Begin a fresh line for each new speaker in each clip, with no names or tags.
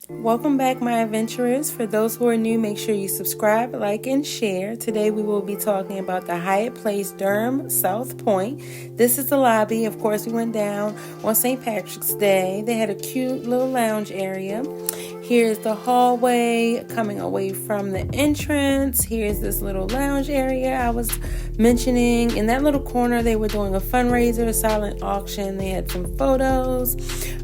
Welcome back, my adventurers. For those who are new, make sure you subscribe, like, and share. Today we will be talking about the Hyatt Place, Durham, Southpoint. This is the lobby. Of course, we went down on St. Patrick's Day. They had a cute little lounge area. Here's the hallway coming away from the entrance. Here's this little lounge area I was mentioning. In that little corner, they were doing a fundraiser, a silent auction. They had some photos.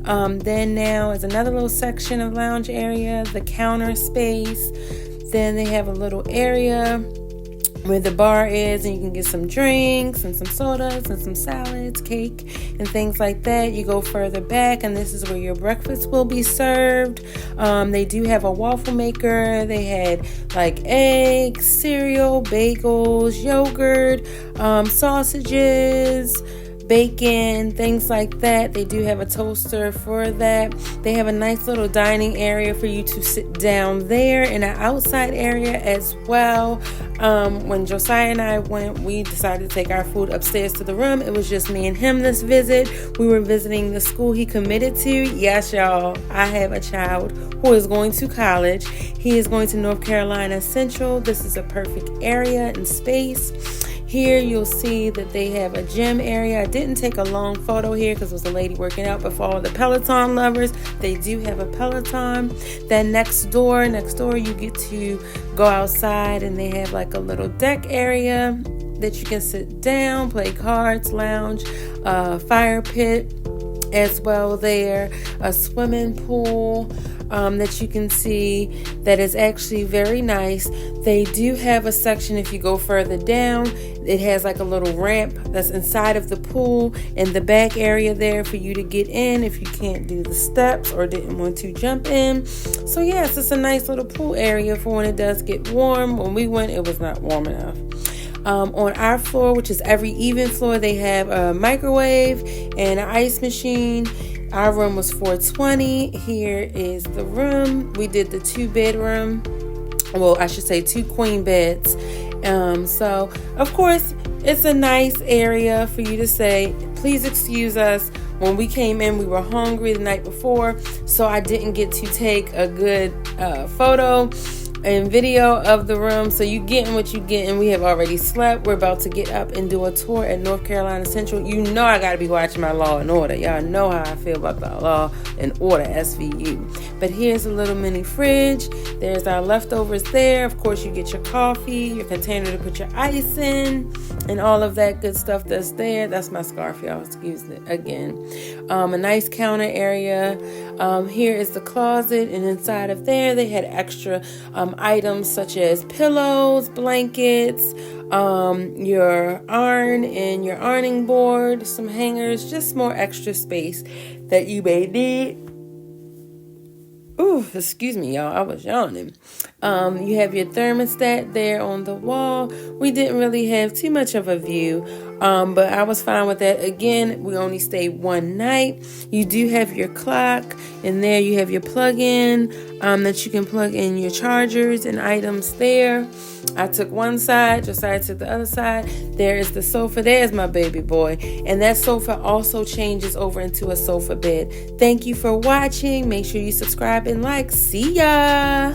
Then now is another little section of lounge area, the counter space. Then they have a little area where the bar is, and you can get some drinks and some sodas and some salads, cake, and things like that. You go further back, and this is where your breakfast will be served. They do have a waffle maker. They had like eggs, cereal, bagels, yogurt, sausages, bacon, things like that. They do have a toaster for that. They have a nice little dining area for you to sit down there, and an outside area as well. When Josiah and I went, we decided to take our food upstairs to the room. It was just me and him this visit. We were visiting the school he committed to. Yes, y'all, I have a child who is going to college. He is going to North Carolina Central. This is a perfect area and space. Here you'll see that they have a gym area. I didn't take a long photo here because it was a lady working out, but for all the Peloton lovers, they do have a Peloton. Then next door you get to go outside, and they have like a little deck area that you can sit down, play cards, lounge, fire pit as well there, a swimming pool that you can see that is actually very nice. They do have a section, if you go further down, it has like a little ramp that's inside of the pool in the back area there for you to get in if you can't do the steps or didn't want to jump in. So yes, it's a nice little pool area for when it does get warm. When we went, it was not warm enough. On our floor, which is every even floor, they have a microwave and an ice machine. Our room was $420. Here is the room. We did the 2-bedroom. Well, I should say 2 queen beds. So, of course, it's a nice area for you to say, please excuse us. When we came in, we were hungry the night before, so I didn't get to take a good photo and video of the room. So you getting what you getting. We have already slept. We're about to get up and do a tour at North Carolina Central. You know I got to be watching my Law and Order. Y'all know how I feel about the Law and Order SVU. But here's a little mini fridge. There's our leftovers there. Of course, you get your coffee, your container to put your ice in, and all of that good stuff that's there. That's my scarf, y'all. Excuse me again. A nice counter area. Here is the closet, and inside of there they had extra items such as pillows, blankets, your iron and your ironing board, some hangers, just more extra space that you may need. Ooh, excuse me, y'all. I was yawning. You have your thermostat there on the wall. We didn't really have too much of a view, but I was fine with that. Again, we only stayed one night. You do have your clock, and there you have your plug-in that you can plug in your chargers and items there. I took one side, Josiah took the other side. There is the sofa. There's my baby boy. And that sofa also changes over into a sofa bed. Thank you for watching. Make sure you subscribe and like. See ya!